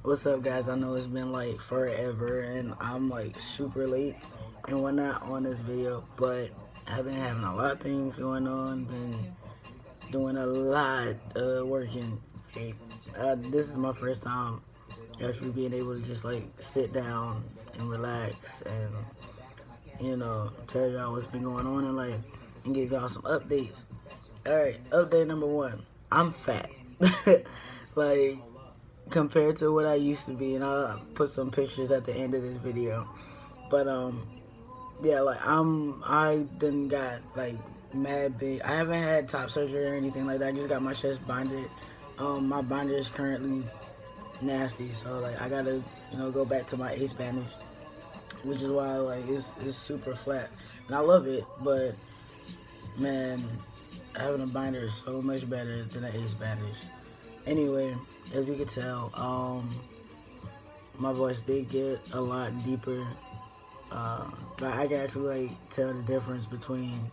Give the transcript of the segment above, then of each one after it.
What's up, guys? I know it's been like forever, and I'm like super late and whatnot on this video, but I've been having a lot of things going on. Been doing a lot, working. Hey, this is my first time actually being able to just like sit down and relax and tell y'all what's been going on in life and give y'all some updates. All right, update number one: I'm fat. Like, compared to what I used to be, and I'll put some pictures at the end of this video. But yeah, like I done got like mad big. I haven't had top surgery or anything like that. I just got my chest binded. My binder is currently nasty, so like I gotta go back to my ace bandage, which is why like it's super flat, and I love it. But man, having a binder is so much better than an ace bandage. Anyway, as you can tell, my voice did get a lot deeper. But I can actually like tell the difference between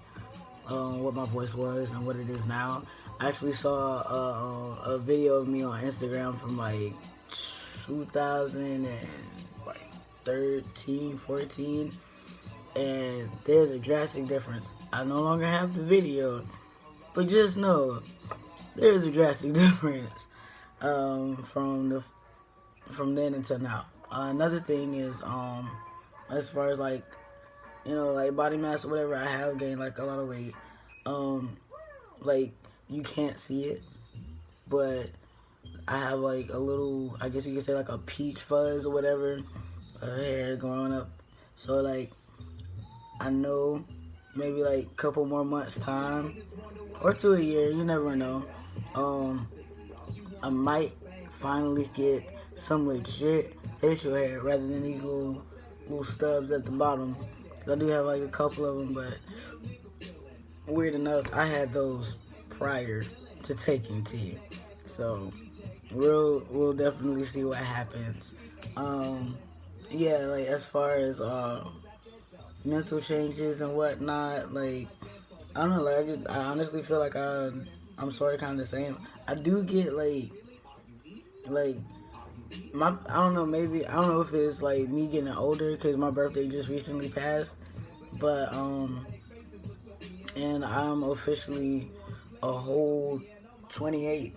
what my voice was and what it is now. I actually saw a video of me on Instagram from like 2013, 14, and there's a drastic difference. I no longer have the video, but just know there's a drastic difference from then until now. Another thing is as far as like like body mass or whatever, I have gained like a lot of weight. Um, like you can't see it, but I have like a little, I guess you could say like a peach fuzz or whatever, hair growing up. So like I know maybe like a couple more months time or to a year, you never know. Um, I might finally get some legit facial hair rather than these little stubs at the bottom. I do have like a couple of them, but weird enough, I had those prior to taking tea. So we'll definitely see what happens. Um, yeah, like as far as mental changes and whatnot, like I don't know, like I honestly feel like I'm sort of kind of the same. I do get like my I don't know, maybe I don't know if it's like me getting older because my birthday just recently passed, but and I'm officially a whole 28.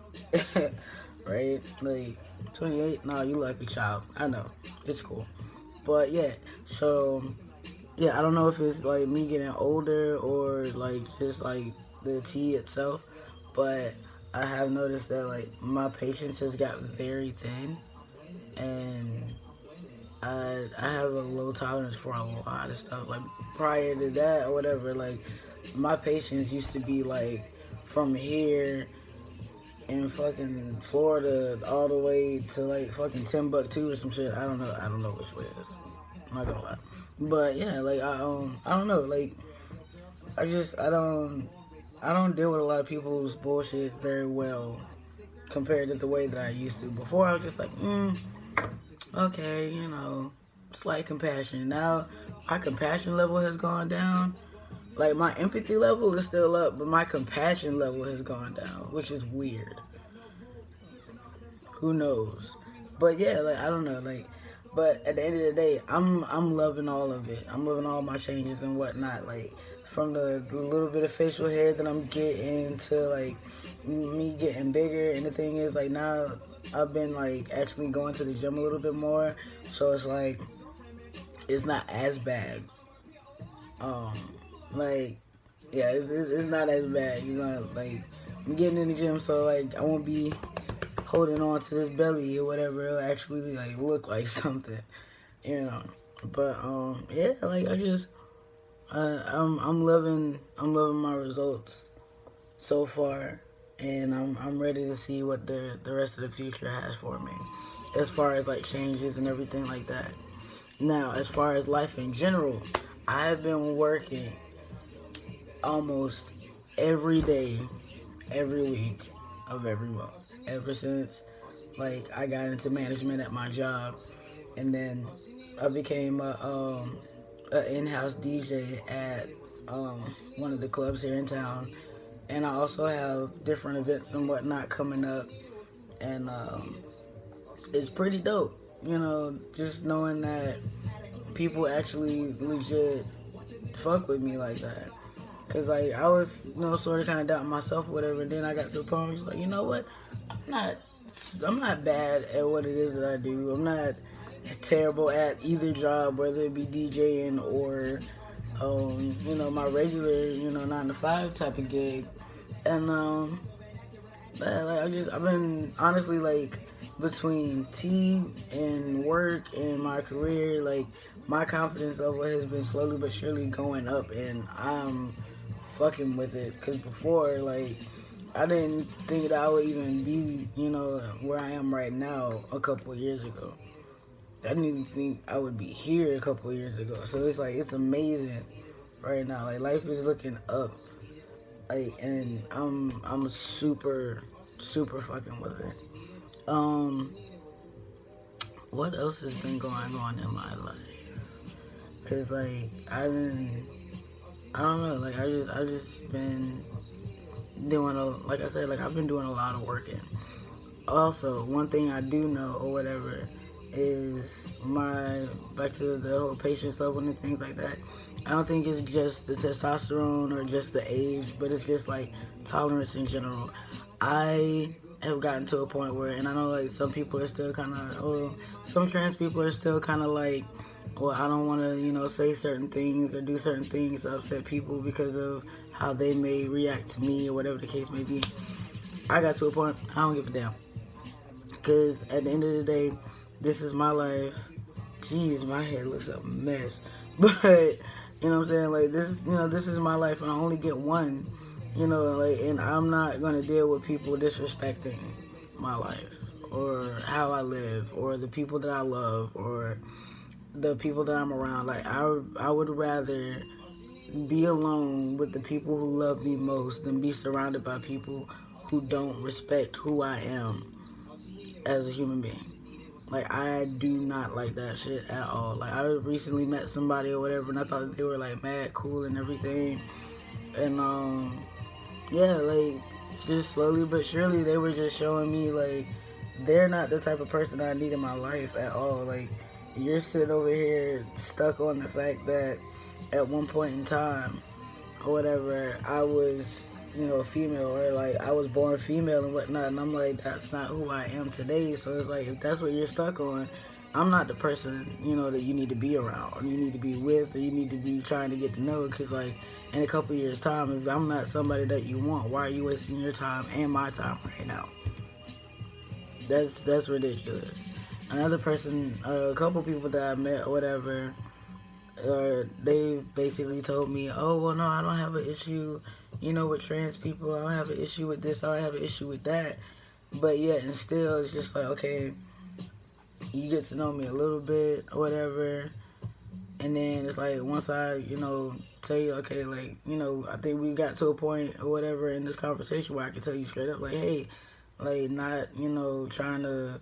Right? Like 28. Nah, you like a child. I know. It's cool. But yeah, so yeah, I don't know if it's like me getting older or like just like the tea itself, but I have noticed that like my patience has got very thin, and I have a low tolerance for a lot of stuff. Like prior to that or whatever, like my patience used to be like from here in fucking Florida all the way to like fucking Timbuktu or some shit. I don't know which way it is. I'm not gonna lie. But yeah, like I don't know. Like I don't deal with a lot of people's bullshit very well compared to the way that I used to. Before I was just like, okay, slight compassion. Now my compassion level has gone down. Like my empathy level is still up, but my compassion level has gone down, which is weird. Who knows? But yeah, like I don't know, like. But at the end of the day, I'm loving all of it. I'm loving all my changes and whatnot. Like from the little bit of facial hair that I'm getting to like me getting bigger. And the thing is, like now I've been like actually going to the gym a little bit more, so it's like it's not as bad. Um, like yeah, it's not as bad. Like I'm getting in the gym, so like I won't be holding on to this belly or whatever. It'll actually like look like something, you know. But yeah, like I just I'm loving my results so far, and I'm ready to see what the rest of the future has for me, as far as like changes and everything like that. Now, as far as life in general, I've been working almost every day, every week of every month ever since like I got into management at my job, and then I became a in-house DJ at one of the clubs here in town, and I also have different events and whatnot coming up, and it's pretty dope. You know, just knowing that people actually legit fuck with me like that. Cause like I was, sort of kind of doubting myself or whatever. And then I got to the point where I was like, you know what? I'm not, I'm not bad at what it is that I do. I'm not terrible at either job, whether it be DJing or, my regular, 9 to 5 type of gig. And I've been honestly like between tea and work and my career, like my confidence level has been slowly but surely going up, and I'm fucking with it. Cause before, like, I didn't think that I would even be, where I am right now a couple of years ago. I didn't even think I would be here a couple of years ago. So it's like it's amazing right now. Like life is looking up. Like, and I'm super fucking with it. What else has been going on in my life? Cause like I don't know. Like I just been doing like I said, like I've been doing a lot of working. Also, one thing I do know or whatever is back to the whole patience level and things like that. I don't think it's just the testosterone or just the age, but it's just like tolerance in general. I have gotten to a point where, and I know like some people are still kind of, some trans people are still kind of like, well, I don't want to, say certain things or do certain things to upset people because of how they may react to me or whatever the case may be. I got to a point, I don't give a damn. Because at the end of the day, this is my life. Jeez, my head looks a mess. But, you know what I'm saying? Like, this is my life and I only get one. And I'm not going to deal with people disrespecting my life or how I live or the people that I love or the people that I'm around. Like, I would rather be alone with the people who love me most than be surrounded by people who don't respect who I am as a human being. Like, I do not like that shit at all. Like, I recently met somebody or whatever, and I thought that they were, like, mad cool and everything. And, yeah, like, just slowly but surely, they were just showing me, like, they're not the type of person I need in my life at all. Like, you're sitting over here stuck on the fact that at one point in time, or whatever, I was, female, or like I was born female and whatnot, and I'm like, that's not who I am today. So it's like, if that's what you're stuck on, I'm not the person, that you need to be around, or you need to be with, or you need to be trying to get to know, because like, in a couple years time, if I'm not somebody that you want, why are you wasting your time and my time right now? That's ridiculous. Another person, a couple people that I met or whatever, they basically told me, oh, well, no, I don't have an issue, with trans people. I don't have an issue with this. I don't have an issue with that. But yet, and still, it's just like, okay, you get to know me a little bit or whatever. And then it's like, once I, tell you, okay, like, I think we got to a point or whatever in this conversation where I can tell you straight up, like, hey, like, not, trying to,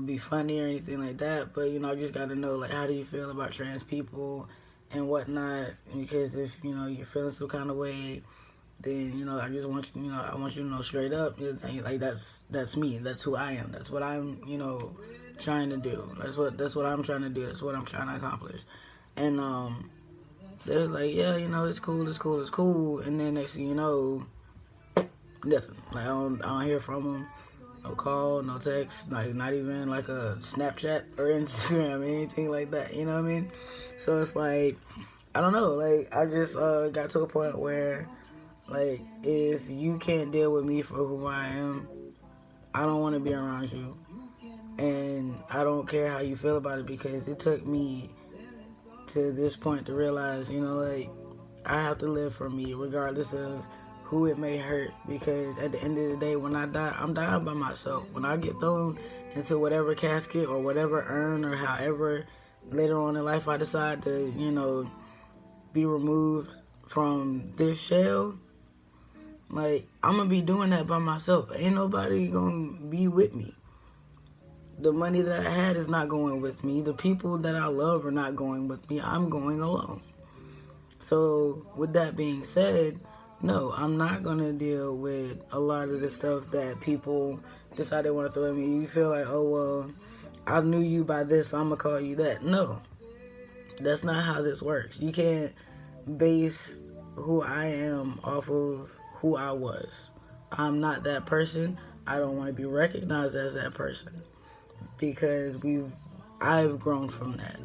be funny or anything like that. But, I just got to know, like, how do you feel about trans people and whatnot? Because if, you're feeling some kind of way, then, I just want you, I want you to know straight up, like, that's me. That's who I am. That's what I'm, trying to do. That's what I'm trying to do. That's what I'm trying to accomplish. And, they're like, yeah, it's cool. And then next thing you know, nothing. Like, I don't hear from them. No call, no text, like not even like a Snapchat or Instagram, anything like that, you know what I mean? So it's like, I don't know, like I just got to a point where, like, if you can't deal with me for who I am, I don't want to be around you. And I don't care how you feel about it, because it took me to this point to realize, like, I have to live for me regardless of who it may hurt, because at the end of the day, when I die, I'm dying by myself. When I get thrown into whatever casket or whatever urn or however later on in life I decide to, be removed from this shell, like, I'm going to be doing that by myself. Ain't nobody going to be with me. The money that I had is not going with me. The people that I love are not going with me. I'm going alone. So with that being said, no, I'm not going to deal with a lot of the stuff that people decide they want to throw at me. You feel like, oh, well, I knew you by this, so I'm going to call you that. No, that's not how this works. You can't base who I am off of who I was. I'm not that person. I don't want to be recognized as that person because I've grown from that.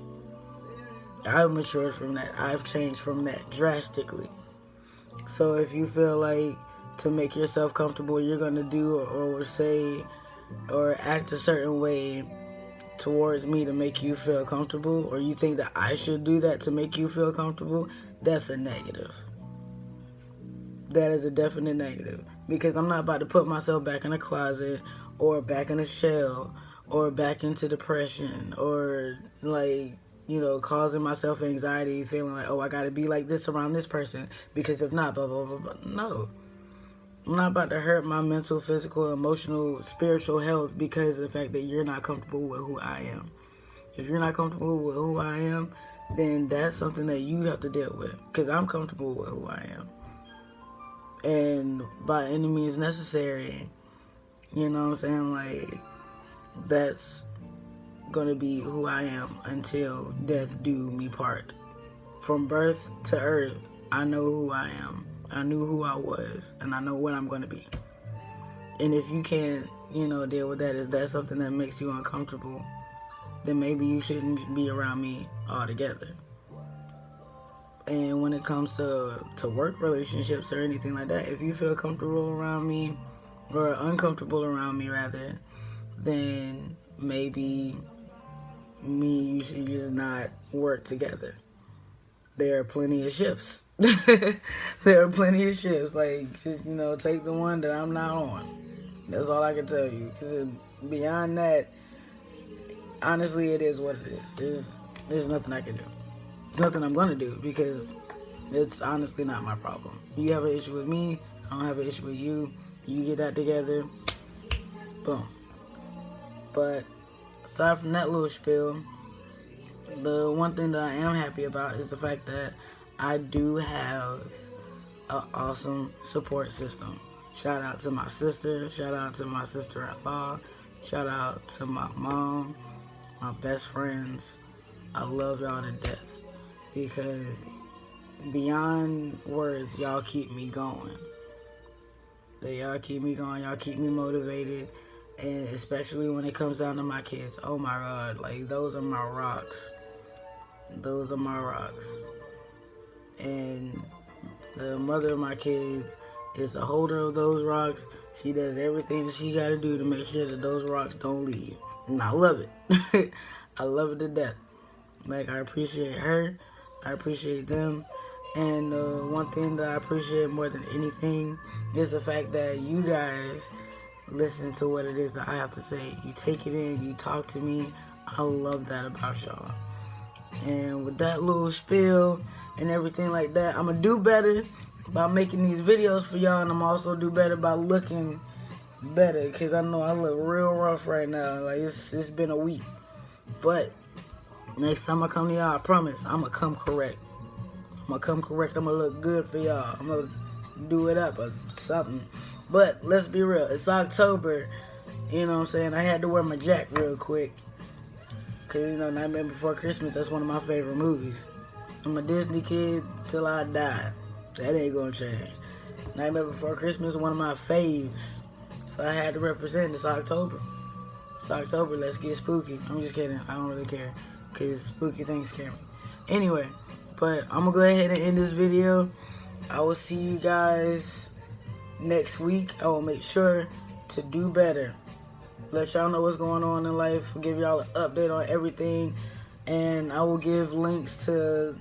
I've matured from that. I've changed from that drastically. So if you feel like to make yourself comfortable, you're going to do or say or act a certain way towards me to make you feel comfortable, or you think that I should do that to make you feel comfortable, that's a negative. That is a definite negative. Because I'm not about to put myself back in a closet or back in a shell or back into depression or like, causing myself anxiety, feeling like, oh, I got to be like this around this person because if not, blah, blah, blah, blah. No. I'm not about to hurt my mental, physical, emotional, spiritual health because of the fact that you're not comfortable with who I am. If you're not comfortable with who I am, then that's something that you have to deal with because I'm comfortable with who I am. And by any means necessary, you know what I'm saying? Like, that's going to be who I am until death do me part. From birth to earth, I know who I am. I knew who I was, and I know what I'm going to be. And if you can't, deal with that, if that's something that makes you uncomfortable, then maybe you shouldn't be around me altogether. And when it comes to work relationships or anything like that, if you feel comfortable around me, or uncomfortable around me rather, then maybe you should just not work together. There are plenty of shifts. There are plenty of shifts. Like, just, take the one that I'm not on. That's all I can tell you. Because beyond that, honestly, it is what it is. There's nothing I can do. There's nothing I'm going to do because it's honestly not my problem. You have an issue with me. I don't have an issue with you. You get that together. Boom. But aside from that little spiel, the one thing that I am happy about is the fact that I do have an awesome support system. Shout out to my sister. Shout out to my sister-in-law. Shout out to my mom, my best friends. I love y'all to death because beyond words, y'all keep me going. Y'all keep me going. Y'all keep me motivated. And especially when it comes down to my kids. Oh my God. Like, those are my rocks. Those are my rocks. And the mother of my kids is the holder of those rocks. She does everything that she got to do to make sure that those rocks don't leave. And I love it. I love it to death. Like, I appreciate her. I appreciate them. And one thing that I appreciate more than anything is the fact that you guys listen to what it is that I have to say. You take it in. You talk to me. I love that about y'all. And with that little spiel and everything like that, I'm going to do better by making these videos for y'all. And I'm also do better by looking better. Because I know I look real rough right now. Like, it's been a week. But next time I come to y'all, I promise, I'm going to come correct. I'm going to come correct. I'm going to look good for y'all. I'm going to do it up or something. But let's be real. It's October. You know what I'm saying? I had to wear my jack real quick. Because, Nightmare Before Christmas, that's one of my favorite movies. I'm a Disney kid till I die. That ain't going to change. Nightmare Before Christmas is one of my faves. So I had to represent. It's October. It's October. Let's get spooky. I'm just kidding. I don't really care. Because spooky things scare me. Anyway, but I'm going to go ahead and end this video. I will see you guys next week. I will make sure to do better. Let y'all know what's going on in life. Give y'all an update on everything. And I will give links to,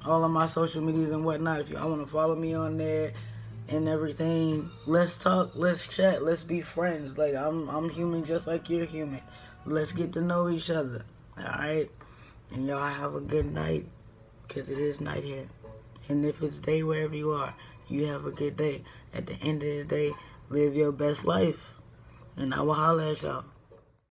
all of my social medias and whatnot. If y'all want to follow me on there and everything. Let's talk. Let's chat. Let's be friends. Like, I'm human just like you're human. Let's get to know each other. Alright? And y'all have a good night. Because it is night here. And if it's day wherever you are, you have a good day. At the end of the day, live your best life. And I will holler at y'all.